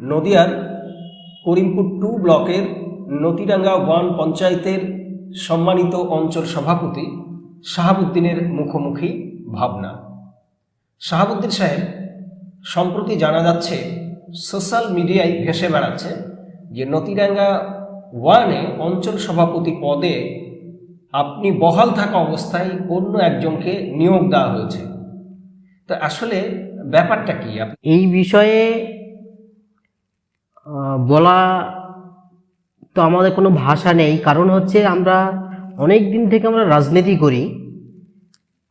নদিয়ার করিমপুর 2 ব্লকের নতিডাঙ্গা 1 পঞ্চায়েতের সম্মানিত অঞ্চল সভাপতি শাহাবুদ্দিনের মুখোমুখি ভাবনা। শাহাবুদ্দিন সাহেব, সম্প্রতি জানা যাচ্ছে, সোশ্যাল মিডিয়ায় ভেসে বেড়াচ্ছে যে নতিডাঙ্গা 1-এ অঞ্চল সভাপতি পদে আপনি বহাল থাকা অবস্থায় অন্য একজনকে নিয়োগ দেওয়া হয়েছে। তো আসলে ব্যাপারটা কি? এই বিষয়ে বলা তো আমাদের কোনো ভাষা নেই। কারণ হচ্ছে আমরা অনেক দিন থেকে আমরা রাজনীতি করি।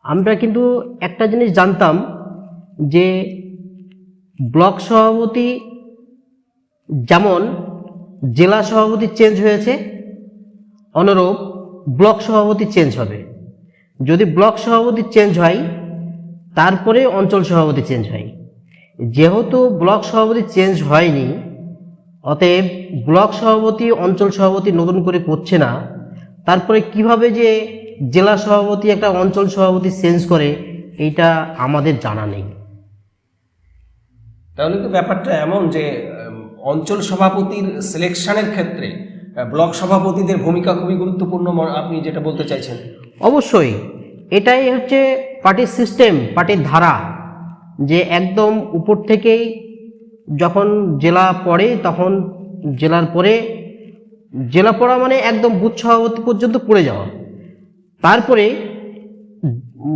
আমরা কিন্তু একটা জিনিস জানতাম যে ব্লক সভাপতি যেমন জেলা সভাপতি চেঞ্জ হয়েছে, অনুরূপ ব্লক সভাপতি চেঞ্জ হবে। যদি ব্লক সভাপতি চেঞ্জ হয় তারপরে অঞ্চল সভাপতি চেঞ্জ হয়। যেহেতু ব্লক সভাপতি চেঞ্জ হয়নি, অতএব ব্লক সভাপতি অঞ্চল সভাপতি নতুন করে করছে না। তারপরে কিভাবে যে জেলা সভাপতি একটা অঞ্চল সভাপতি চেঞ্জ করে, এইটা আমাদের জানা নেই। তাহলে কি ব্যাপারটা এমন যে অঞ্চল সভাপতির সিলেকশনের ক্ষেত্রে ব্লক সভাপতিদের ভূমিকা খুবই গুরুত্বপূর্ণ, আপনি যেটা বলতে চাইছেন? অবশ্যই এটাই হচ্ছে পার্টির সিস্টেম, পার্টির ধারা, যে একদম উপর থেকেই যখন জেলা পড়ে, তখন জেলার পরে জেলা পড়া মানে একদম বুথ সভাপতি পর্যন্ত পড়ে যাওয়া। তারপরে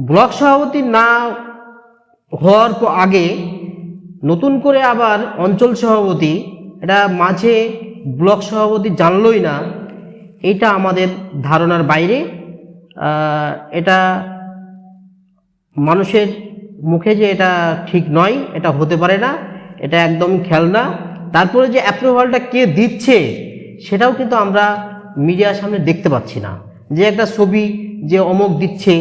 ব্লক সভাপতি না হওয়ার আগে নতুন করে আবার অঞ্চল সভাপতি, এটা মাঝে ব্লক সভাপতি জানলই না, এটা আমাদের ধারণার বাইরে। এটা মানুষের মুখে যে এটা ঠিক নয়, এটা হতে পারে না, এটা একদম খেলনা। তারপরে যে অ্যাপ্রুভালটা কে দিচ্ছে সেটাও কিন্তু আমরা মিডিয়ার সামনে দেখতে পাচ্ছি না, যে একটা ছবি যে অমুক দিচ্ছে,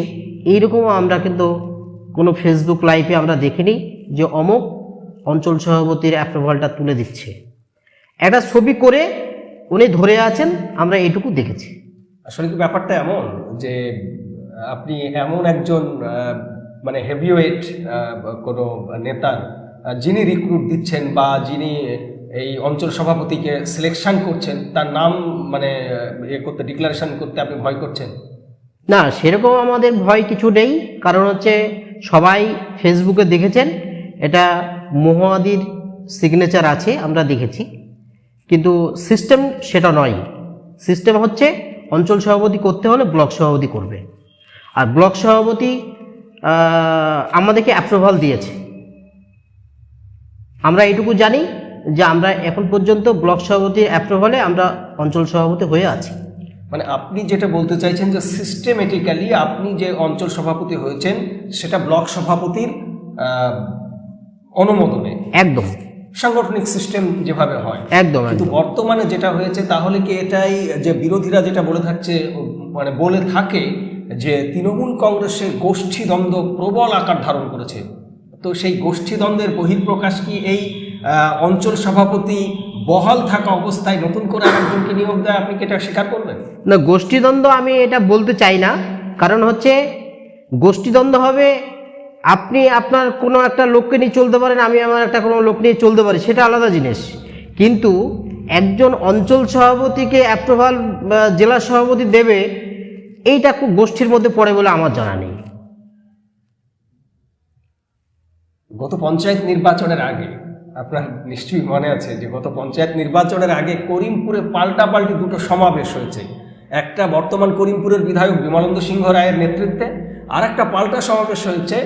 এইরকমও আমরা কিন্তু কোনো ফেসবুক লাইভে আমরা দেখিনি যে অমুক অঞ্চল সভাপতির অ্যাপ্রুভালটা তুলে দিচ্ছে। একটা ছবি করে উনি ধরে আছেন, আমরা এইটুকু দেখেছি। আসলে কি ব্যাপারটা এমন যে আপনি এমন একজন মানে হেভিওয়েট কোনো নেতার যিনি রিক্রুট দিচ্ছেন বা যিনি এই অঞ্চল সভাপতিকে সিলেকশন করছেন, তার নাম মানে করতে, ডিক্লারেশন করতে আপনি ভয় করছেন? না, সেরকম আমাদের ভয় কিছু নেই। কারণ হচ্ছে সবাই ফেসবুকে দেখেছেন, এটা মহুয়াদির সিগনেচার আছে, আমরা দেখেছি। কিন্তু সিস্টেম সেটা নয়। সিস্টেম হচ্ছে অঞ্চল সভাপতি করতে হলে ব্লক সভাপতি করবে, আর ব্লক সভাপতি আমাদেরকে অ্যাপ্রুভাল দিয়েছে। আমরা এইটুকু জানি যে আমরা এখন পর্যন্ত ব্লক সভাপতির অ্যাপ্রুভালে আমরা অঞ্চল সভাপতি হয়ে আছি। মানে আপনি যেটা বলতে চাইছেন যে সিস্টেমেটিক্যালি আপনি যে অঞ্চল সভাপতি হয়েছেন সেটা ব্লক সভাপতির অনুমোদনে, একদম সাংগঠনিক সিস্টেম যেভাবে হয় একদম। কিন্তু বর্তমানে যেটা হয়েছে, তাহলে কি এটাই যে বিরোধীরা যেটা বলে থাকছে, মানে বলে থাকে যে তৃণমূল কংগ্রেসের গোষ্ঠীদ্বন্দ্ব প্রবল আকার ধারণ করেছে, তো সেই গোষ্ঠীদ্বন্দ্বের বহিঃপ্রকাশ কি এই অঞ্চল সভাপতি বহাল থাকা অবস্থায় নতুন করে আরেকজনকে নিয়োগ দেয়? আপনি কি এটা স্বীকার করবেন? না, গোষ্ঠীদ্বন্দ্ব আমি এটা বলতে চাই না। কারণ হচ্ছে গোষ্ঠীদ্বন্দ্ব হবে, আপনি আপনার কোনো একটা লোককে নিয়ে চলতে পারেন, আমি আমার একটা কোনো লোক নিয়ে চলতে পারি, সেটা আলাদা জিনিস। কিন্তু একজন অঞ্চল সভাপতিকে অ্যাপ্রুভাল জেলা সভাপতি দেবে, এইটা খুব গোষ্ঠীর মধ্যে পড়ে বলে আমার জানা নেই। গত পঞ্চায়েত নির্বাচনের আগে আপনার নিশ্চয়ই মনে আছে যে গত পঞ্চায়েত নির্বাচনের আগে করিমপুরে পাল্টাপাল্টি দুটো সমাবেশ হয়েছে। একটা বর্তমান করিমপুরের বিধায়ক বিমলেন্দু সিংহ রায়ের নেতৃত্বে, আর একটা পাল্টা সমাবেশ হয়েছে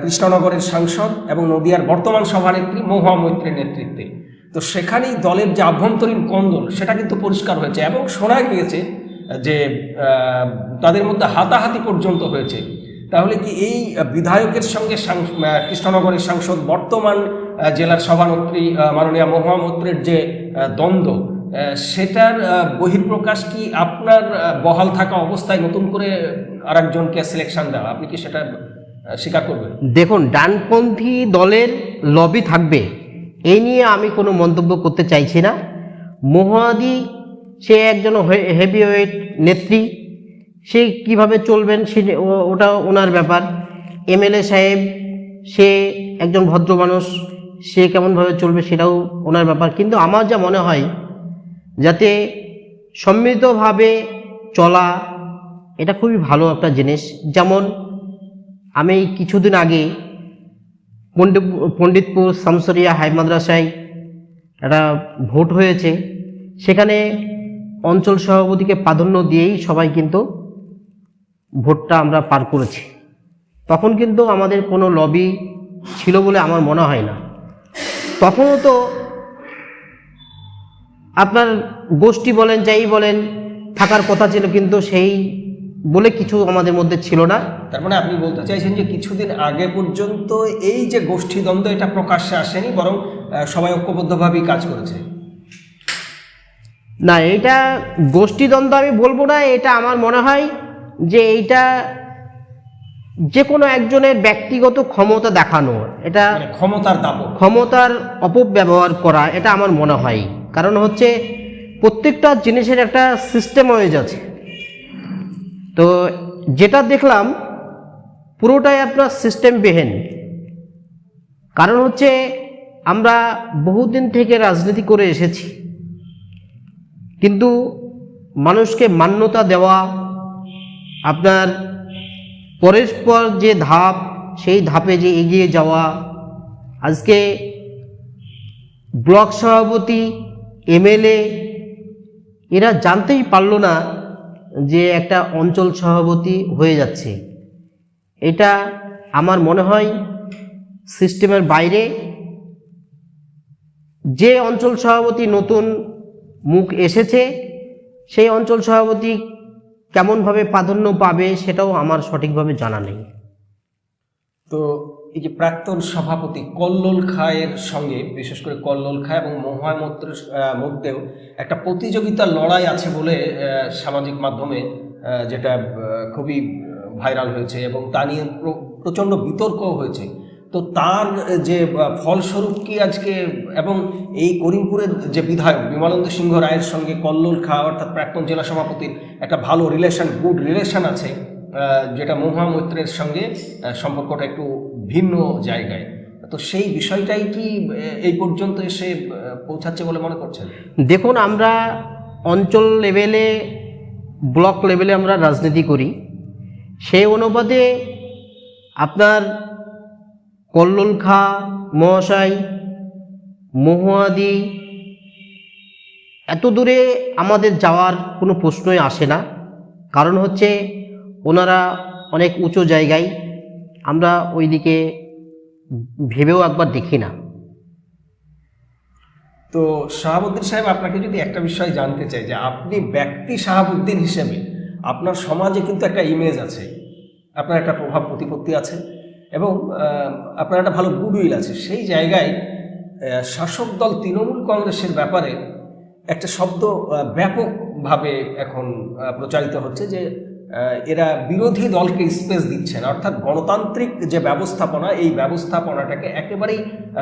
কৃষ্ণনগরের সাংসদ এবং নদিয়ার বর্তমান সভানেত্রী মহুয়া মৈত্রের নেতৃত্বে। তো সেখানেই দলের যে আভ্যন্তরীণ কোন্দল সেটা কিন্তু পরিষ্কার হয়েছে এবং শোনা গিয়েছে যে তাদের মধ্যে হাতাহাতি পর্যন্ত হয়েছে। তাহলে কি এই বিধায়কের সঙ্গে কৃষ্ণনগরের সাংসদ বর্তমান জেলার সভানেত্রী মাননীয়া মহুয়া মৈত্রের যে দ্বন্দ্ব, সেটার বহিঃপ্রকাশ কি আপনার বহাল থাকা অবস্থায় নতুন করে আরেকজনকে সিলেকশন দেওয়া, আপনি কি সেটা স্বীকার করবেন? দেখুন, ডানপন্থী দলের লবি থাকবে, এই নিয়ে আমি কোনো মন্তব্য করতে চাইছি না। মহুয়াদি সে একজন হেভিওয়েট নেত্রী, সে কিভাবে চলবেন সে ওটা ওনার ব্যাপার। এমএলএ সাহেব সে একজন ভদ্র মানুষ, সে কেমনভাবে চলবে সেটাও ওনার ব্যাপার, কিন্তু আমার যা মনে হয় যাতে সম্মিলিতভাবে চলা এটা খুবই ভালো একটা জিনিস। যেমন আমি কিছুদিন আগে পণ্ডিতপুর শামসরিয়া হাই মাদ্রাসায় একটা ভোট হয়েছে, সেখানে অঞ্চল সভাপতিকে প্রাধান্য দিয়েই সবাই কিন্তু ভোটটা আমরা পার করেছি। তখন কিন্তু আমাদের কোনো লবি ছিল বলে আমার মনে হয় না। তখনও তো আপনার গোষ্ঠী বলেন যাই বলেন থাকার কথা ছিল, কিন্তু সেই বলে কিছু আমাদের মধ্যে ছিল না। তার মানে আপনি বলতে চাইছেন যে কিছুদিন আগে পর্যন্ত এই যে গোষ্ঠীদ্বন্দ্ব এটা প্রকাশ্যে আসেনি, বরং সবাই ঐক্যবদ্ধভাবেই কাজ করেছে। না, এটা গোষ্ঠীদ্বন্দ্ব আমি বলবো না, এটা আমার মনে হয় যে এইটা যে কোনো একজনের ব্যক্তিগত ক্ষমতা দেখানো, এটা মানে ক্ষমতার দাপট, ক্ষমতার অপব্যবহার করা, এটা আমার মনে হয়। কারণ হচ্ছে প্রত্যেকটা জিনিসের একটা সিস্টেম ওয়াইজ আছে। তো যেটা দেখলাম পুরোটাই আপনার সিস্টেম বিহীন। কারণ হচ্ছে আমরা বহুদিন থেকে রাজনীতি করে এসেছি, কিন্তু মানুষকে মান্যতা দেওয়া, আপনার পরস্পর যে ধাপ সেই ধাপে যে এগিয়ে যাওয়া, আজকে ব্লক সভাপতি এমএলএ এরা জানতেই পারলো না যে একটা অঞ্চল সভাপতি হয়ে যাচ্ছে। এটা আমার মনে হয় সিস্টেমের বাইরে। যে অঞ্চল সভাপতি নতুন মুখ এসেছে সেই অঞ্চল সভাপতি কেমনভাবে প্রাধান্য পাবে সেটাও আমার সঠিকভাবে জানা নেই। তো এই যে প্রাক্তন সভাপতি কল্লোল খায়ের সঙ্গে, বিশেষ করে কল্লোল খায় এবং মহুয়া মৈত্রের মধ্যেও একটা প্রতিযোগিতার লড়াই আছে বলে সামাজিক মাধ্যমে যেটা খুবই ভাইরাল হয়েছে এবং তা নিয়ে প্রচণ্ড বিতর্কও হয়েছে। তো তার যে ফলস্বরূপ কি আজকে, এবং এই করিমপুরের যে বিধায়ক বিমলানন্দ সিংহ রায়ের সঙ্গে কল্লোল খা অর্থাৎ প্রাক্তন জেলা সভাপতির একটা ভালো রিলেশন, গুড রিলেশন আছে, যেটা মহুয়া মৈত্রের সঙ্গে সম্পর্কটা একটু ভিন্ন জায়গায়। তো সেই বিষয়টাই কি এই পর্যন্ত এসে পৌঁছাচ্ছে বলে মনে করছেন? দেখুন, আমরা অঞ্চল লেভেলে, ব্লক লেভেলে আমরা রাজনীতি করি, সেই অনুপাতে আপনার কল্লোল খা মহাশয়, মহুয়াদি এত দূরে আমাদের যাওয়ার কোনো প্রশ্নই আসে না। কারণ হচ্ছে ওনারা অনেক উঁচু জায়গায়, আমরা ওইদিকে ভেবেও একবার দেখি না। তো শাহাবুদ্দিন সাহেব, আপনাকে যদি একটা বিষয় জানতে চাই যে আপনি ব্যক্তি শাহাবুদ্দিন হিসেবে আপনার সমাজে কিন্তু একটা ইমেজ আছে, আপনার একটা প্রভাব প্রতিপত্তি আছে এবং আপনার একটা ভালো গুডউইল আছে। সেই জায়গায় শাসক দল তৃণমূল কংগ্রেসের ব্যাপারে একটা শব্দ ব্যাপকভাবে এখন প্রচারিত হচ্ছে যে এরা বিরোধী দলকে স্পেস দিচ্ছে না, অর্থাৎ গণতান্ত্রিক যে ব্যবস্থাপনা, এই ব্যবস্থাপনাটাকে একেবারেই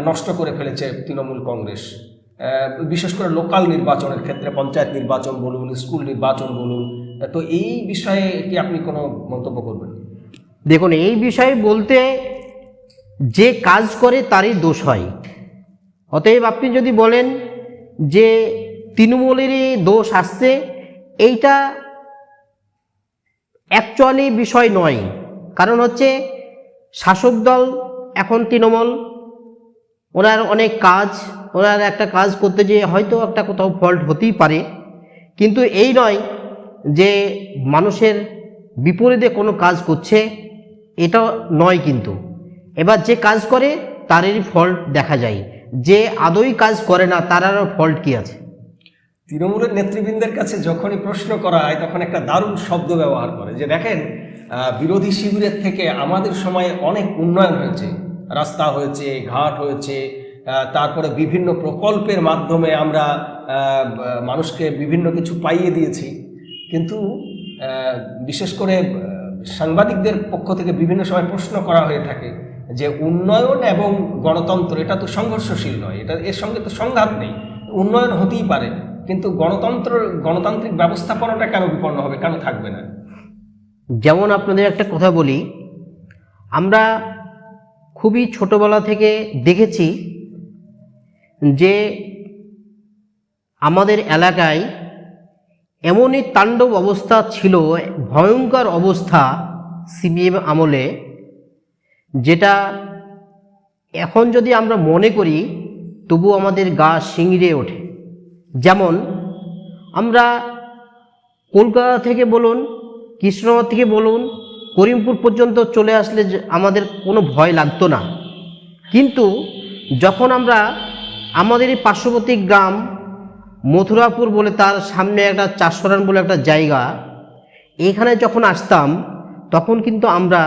নষ্ট করে ফেলেছে তৃণমূল কংগ্রেস। বিশেষ করে লোকাল নির্বাচনের ক্ষেত্রে, পঞ্চায়েত নির্বাচন বলুন, স্কুল নির্বাচন বলুন। তো এই বিষয়ে কি আপনি কোনো মন্তব্য করবেন? দেখুন, এই বিষয়ে বলতে যে কাজ করে তারই দোষ হয়। অতএব আপনি যদি বলেন যে তৃণমূলেরই দোষ আসছে, এইটা অ্যাকচুয়ালি বিষয় নয়। কারণ হচ্ছে শাসক দল এখন তৃণমূল, ওনার অনেক কাজ, ওনার একটা কাজ করতে যেয়ে হয়তো একটা কোথাও ফল্ট হতেই পারে, কিন্তু এই নয় যে মানুষের বিপরীতে কোনো কাজ করছে, এটা নয়। কিন্তু এবার যে কাজ করে তারই ফল্ট দেখা যায়, যে আদৌই কাজ করে না তার আর ফল্ট কি আছে? তৃণমূলের নেতৃবৃন্দের কাছে যখনই প্রশ্ন করা হয় তখন একটা দারুণ শব্দ ব্যবহার করে যে দেখেন, বিরোধী শিবিরের থেকে আমাদের সময়ে অনেক উন্নয়ন হয়েছে, রাস্তা হয়েছে, ঘাট হয়েছে, তারপরে বিভিন্ন প্রকল্পের মাধ্যমে আমরা মানুষকে বিভিন্ন কিছু পাইয়ে দিয়েছি। কিন্তু বিশেষ করে সাংবাদিকদের পক্ষ থেকে বিভিন্ন সময় প্রশ্ন করা হয়ে থাকে যে উন্নয়ন এবং গণতন্ত্র এটা তো সংঘর্ষশীল নয়, এটা এর সঙ্গে তো সংঘাত নেই, উন্নয়ন হতেই পারে, কিন্তু গণতান্ত্রিক ব্যবস্থাপনাটা কেন বিপন্ন হবে, কেন থাকবে না? যেমন আপনাদের একটা কথা বলি, আমরা খুবই ছোটবেলা থেকে দেখেছি যে আমাদের এলাকায় এমনই তাণ্ডব অবস্থা ছিল, ভয়ঙ্কর অবস্থা সিপিএম আমলে, যেটা এখন যদি আমরা মনে করি তবু আমাদের গা শিংড়ে ওঠে। যেমন আমরা কলকাতা থেকে বলুন, কৃষ্ণনগর থেকে বলুন, করিমপুর পর্যন্ত চলে আসলে আমাদের কোনো ভয় লাগতো না। কিন্তু যখন আমরা আমাদের এই পার্শ্ববর্তী গ্রাম মথুরাপুর বলে, তার সামনে একটা চাষরান বলে একটা জায়গা, এখানে যখন আসতাম তখন কিন্তু আমরা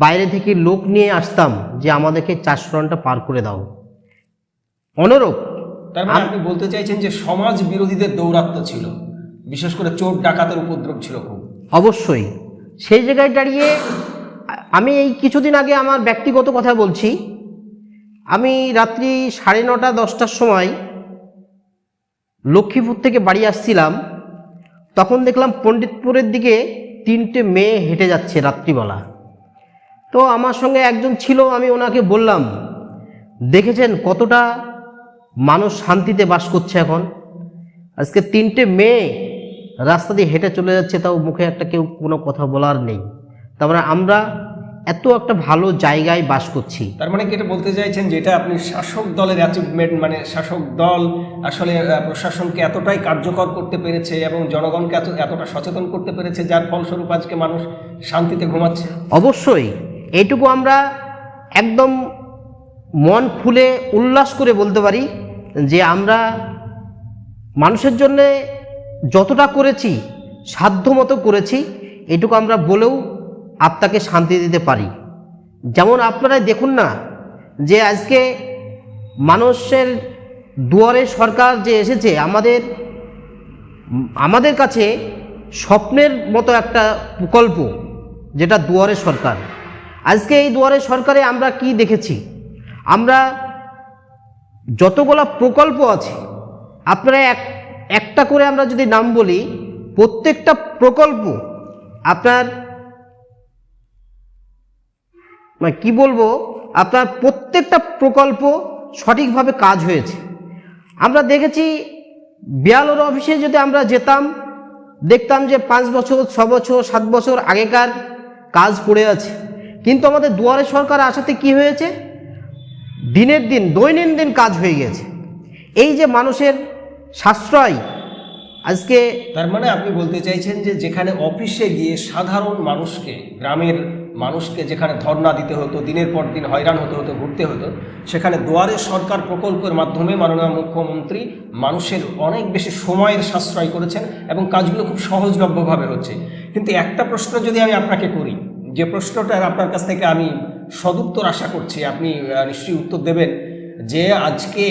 বাইরে থেকে লোক নিয়ে আসতাম যে আমাদেরকে চাষরানটা পার করে দাও। অনুরূপ তার মানে আপনি বলতে চাইছেন যে সমাজ বিরোধীদের দৌরাত্ম্য ছিল, বিশেষ করে চোর ডাকাতের উপদ্রব ছিল খুব। অবশ্যই সেই জায়গায় দাঁড়িয়ে আমি এই কিছুদিন আগে আমার ব্যক্তিগত কথা বলছি, আমি রাত্রি 9:30 10টার সময় লক্ষ্মীপুর থেকে বাড়ি আসছিলাম, তখন দেখলাম পণ্ডিতপুরের দিকে 3টে মেয়ে হেঁটে যাচ্ছে রাত্রিবেলা। তো আমার সঙ্গে একজন ছিল, আমি ওনাকে বললাম, দেখেছেন কতটা মানুষ শান্তিতে বাস করছে এখন? আজকে 3টে মেয়ে রাস্তা দিয়ে হেঁটে চলে যাচ্ছে, তাও মুখে একটা কেউ কোনো কথা বলার নেই। তারপরে আমরা এত একটা ভালো জায়গায় বাস করছি। তার মানে কি এটা বলতে চাইছেন যেটা আপনি শাসক দলের অ্যাচিভমেন্ট, মানে শাসক দল আসলে প্রশাসনকে এতটাই কার্যকর করতে পেরেছে এবং জনগণকে এতটা সচেতন করতে পেরেছে, যার ফলস্বরূপ আজকে মানুষ শান্তিতে ঘুমাচ্ছে? অবশ্যই এইটুকু আমরা একদম মন খুলে উল্লাস করে বলতে পারি যে আমরা মানুষের জন্যে যতটা করেছি, সাধ্যমতো করেছি, এটুকু আমরা বলেও আত্মাকে শান্তি দিতে পারি। যেমন আপনারাই দেখুন না যে আজকে মানুষের দুয়ারে সরকার যে এসেছে, আমাদের কাছে স্বপ্নের মতো একটা প্রকল্প, যেটা দুয়ারে সরকার। আজকে এই দুয়ারে সরকারে আমরা কি দেখেছি? আমরা যতগুলো প্রকল্প আছে, আপনারা একটা করে আমরা যদি নাম বলি, প্রত্যেকটা প্রকল্প আপনার কি বলবো, আপনার প্রত্যেকটা প্রকল্প সঠিকভাবে কাজ হয়েছে। আমরা দেখেছি বিএলওর অফিসে যদি আমরা যেতাম, দেখতাম যে 5 বছর 6 বছর 7 বছর আগেকার কাজ পড়ে আছে। কিন্তু আমাদের দুয়ারে সরকার আসাতে কি হয়েছে? দিনের দিন দৈনন্দিন কাজ হয়ে গেছে। এই যে মানুষের সাশ্রয় আজকে। তার মানে আপনি বলতে চাইছেন যে যেখানে অফিসে গিয়ে সাধারণ মানুষকে, গ্রামের মানুষকে যেখানে ধর্ণা দিতে হতো, দিনের পর দিন হয়রান হতে হতো, ঘুরতে হতো, সেখানে দুয়ারে সরকার প্রকল্পের মাধ্যমে মাননীয় মুখ্যমন্ত্রী মানুষের অনেক বেশি সময়ের সাশ্রয় করেছেন এবং কাজগুলো খুব সহজলভ্যভাবে হচ্ছে। কিন্তু একটা প্রশ্ন যদি আমি আপনাকে করি, যে প্রশ্নটার আপনার কাছ থেকে আমি সদুত্তর আশা করছি, আপনি নিশ্চয়ই উত্তর দেবেন, যে আজকে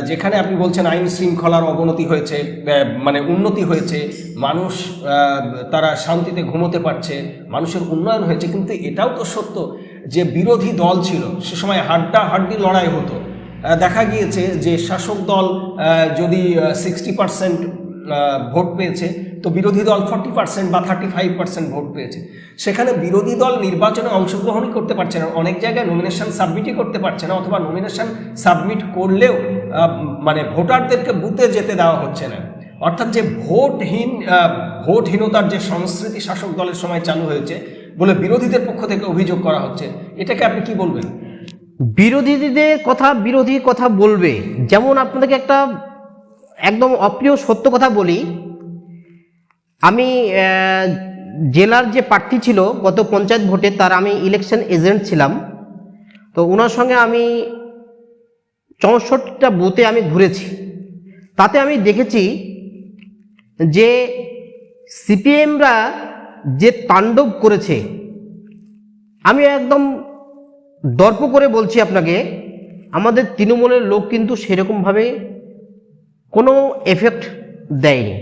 যেখানে আপনি বলছেন আইন শৃঙ্খলার অবনতি হয়েছে, মানে উন্নতি হয়েছে, মানুষ তারা শান্তিতে ঘুমোতে পারছে, মানুষের উন্নয়ন হয়েছে, কিন্তু এটাও তো সত্য যে বিরোধী দল ছিল সে সময় হাড্ডাহাড্ডি লড়াই হতো। দেখা গিয়েছে যে শাসক দল যদি 60% ভোট পেয়েছে, তো বিরোধী দল 40% বা 35% ভোট পেয়েছে। সেখানে বিরোধী দল নির্বাচনে অংশগ্রহণই করতে পারছে না, অনেক জায়গায় নমিনেশন সাবমিটই করতে পারছে না, অথবা নমিনেশন সাবমিট করলেও মানে ভোটারদেরকে বুথে যেতে দেওয়া হচ্ছে না। অর্থাৎ যে ভোটহীনতার যে সংস্কৃতি শাসক দলের সময় চালু হয়েছে বলে বিরোধীদের পক্ষ থেকে অভিযোগ করা হচ্ছে, এটাকে আপনি কি বলবেন? বিরোধী কথা বলবে। যেমন আপনাদেরকে একটা একদম অপ্রিয় সত্য কথা বলি, আমি জেলার যে প্রার্থী ছিল গত পঞ্চায়েত ভোটে, তার আমি ইলেকশন এজেন্ট ছিলাম। তো ওনার সঙ্গে আমি 64টা বুথে আমি ঘুরেছি। তাতে আমি দেখেছি যে সিপিএমরা যে তাণ্ডব করেছে, আমি একদম দর্প করে বলছি আপনাকে, আমাদের তৃণমূলের লোক কিন্তু সেরকমভাবে কোনো এফেক্ট দেয়নি,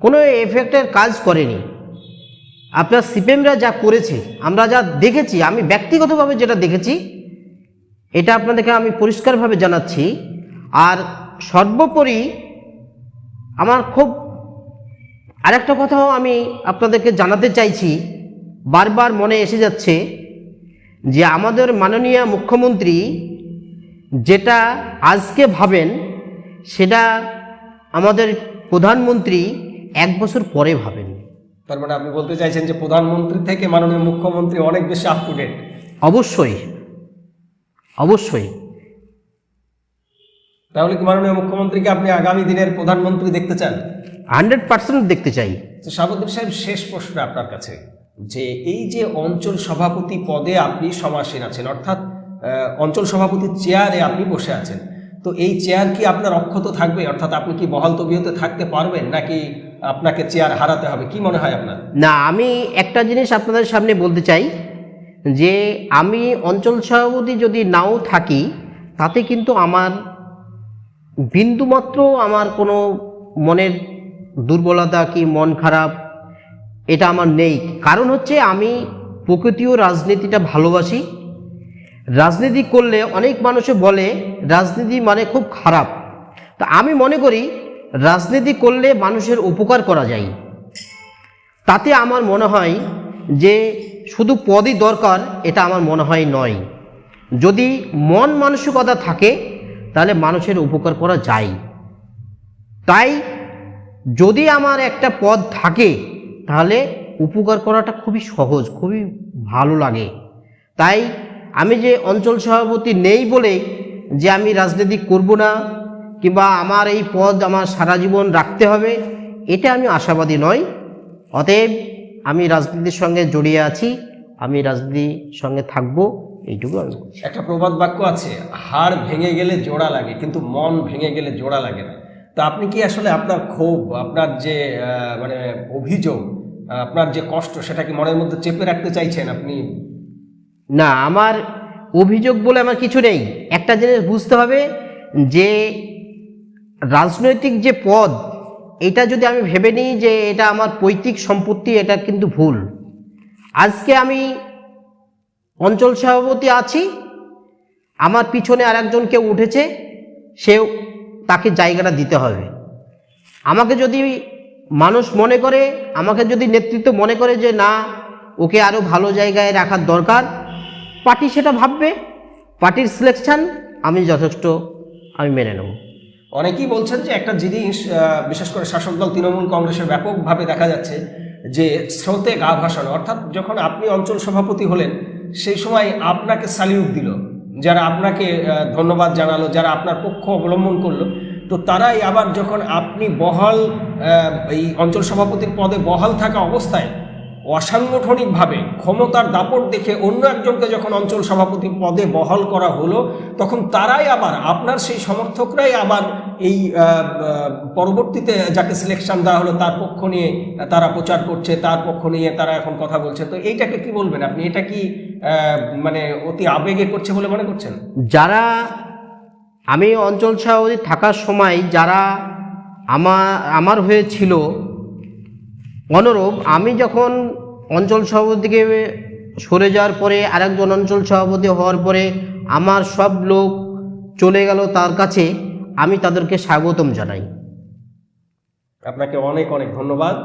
কোনো এফেক্টের কাজ করেনি। আপনার সিপিএমরা যা করেছে, আমরা যা দেখেছি, আমি ব্যক্তিগতভাবে যেটা দেখেছি, এটা আপনাদেরকে আমি পরিষ্কারভাবে জানাচ্ছি। আর সর্বোপরি আমার খুব আরেকটা কথাও আমি আপনাদেরকে জানাতে চাইছি, বারবার মনে এসে যাচ্ছে, যে আমাদের মাননীয় মুখ্যমন্ত্রী যেটা আজকে ভাবেন সেটা আমাদের প্রধানমন্ত্রী 1 বছর পরে ভাবেন। তার মানে আপনি বলতে চাইছেন যে প্রধানমন্ত্রী থেকে মাননীয় মুখ্যমন্ত্রী অনেক বেশি আপ টু ডেট। অবশ্যই অবশ্যই। তাহলে কি মাননীয় মুখ্যমন্ত্রীকে আপনি আগামী দিনের প্রধানমন্ত্রী দেখতে চান? 100% দেখতে চাই। তো শাহাবুদ্দিন সাহেব, শেষ প্রশ্ন আপনার কাছে, যে এই যে অঞ্চল সভাপতি পদে আপনি সমাসীন আছেন, অর্থাৎ অঞ্চল সভাপতির চেয়ারে আপনি বসে আছেন, তো এই চেয়ার কি আপনার অক্ষত থাকবে? অর্থাৎ আপনি কি বহাল তবিয়তে থাকতে পারবেন, নাকি আপনাকে চেয়ার হারাতে হবে? কি মনে হয় আপনার? না, আমি একটা জিনিস আপনাদের সামনে বলতে চাই যে আমি অঞ্চল সভাপতি যদি নাও থাকি তাতে কিন্তু আমার বিন্দুমাত্র আমার কোনো মনের দুর্বলতা কি মন খারাপ এটা আমার নেই। কারণ হচ্ছে আমি প্রকৃতিও রাজনীতিটা ভালোবাসি। রাজনীতি করলে অনেক মানুষে বলে রাজনীতি মানে খুব খারাপ, তা আমি মনে করি রাজনীতি করলে মানুষের উপকার করা যায়। তাতে আমার মনে হয় যে শুধু পদই দরকার, এটা আমার মনে হয় নয়। যদি মন মানসিকতা থাকে তাহলে মানুষের উপকার করা যায়। তাই যদি আমার একটা পদ থাকে তাহলে উপকার করাটা খুবই সহজ, খুবই ভালো লাগে। তাই আমি যে অঞ্চল সভাপতি নেই বলে যে আমি রাজনীতি করব না কিংবা আমার এই পদ আমার সারা জীবন রাখতে হবে, এটা আমি আশাবাদী নই। অতএব আমি রাজনীতির সঙ্গে জড়িয়ে আছি, আমি রাজনীতির সঙ্গে থাকবো, এইটুকু আমি। একটা প্রবাদ বাক্য আছে, হাড় ভেঙে গেলে জোড়া লাগে কিন্তু মন ভেঙে গেলে জোড়া লাগে না। তো আপনি কি আসলে আপনার ক্ষোভ, আপনার যে মানে অভিযোগ, আপনার যে কষ্ট, সেটা কি মনের মধ্যে চেপে রাখতে চাইছেন আপনি? না, আমার অভিযোগ বলে আমার কিছু নেই। একটা জিনিস বুঝতে হবে যে রাজনৈতিক যে পদ, এটা যদি আমি ভেবে নিই যে এটা আমার পৈতৃক সম্পত্তি, এটা কিন্তু ভুল। আজকে আমি অঞ্চল সভাপতি আছি, আমার পিছনে আরেকজন কেউ উঠেছে, সেও তাকে জায়গাটা দিতে হবে। আমাকে যদি মানুষ মনে করে, আমাকে যদি নেতৃত্ব মনে করে যে না ওকে আরও ভালো জায়গায় রাখার দরকার, পার্টি সেটা ভাববে, পার্টির সিলেকশন আমি যথেষ্ট আমি মেনে নেব। অনেকেই বলছেন যে একটা জিনিস, বিশেষ করে শাসক দল তৃণমূল কংগ্রেসের ব্যাপকভাবে দেখা যাচ্ছে যে স্রোতে গা ভাসানো, অর্থাৎ যখন আপনি অঞ্চল সভাপতি হলেন সেই সময় আপনাকে স্যালিউট দিল, যারা আপনাকে ধন্যবাদ জানালো, যারা আপনার পক্ষ অবলম্বন করলো, তো তারাই আবার যখন আপনি বহাল এই অঞ্চল সভাপতির পদে বহাল থাকা অবস্থায় অসাংগঠনিকভাবে ক্ষমতার দাপট দেখে অন্য একজনকে যখন অঞ্চল সভাপতি পদে বহাল করা হলো, তখন তারাই আবার আপনার সেই সমর্থকরাই আবার এই পরবর্তীতে যাকে সিলেকশন দেওয়া হলো তার পক্ষ নিয়ে তারা প্রচার করছে, তার পক্ষ নিয়ে তারা এখন কথা বলছে। তো এইটাকে কি বলবেন আপনি? এটা কি মানে অতি আবেগে করছে বলে মনে করছেন? যারা আমি অঞ্চল সভাপতি থাকার সময় যারা আমার হয়ে ছিল, অনুরূপ আমি যখন অঞ্চল সভাপতি থেকে সরে যাওয়ার পরে আরেকজন অঞ্চল সভাপতি হওয়ার পরে আমার সব লোক চলে গেল তার কাছে, আমি তাদেরকে স্বাগতম জানাই। আপনাকে অনেক অনেক ধন্যবাদ।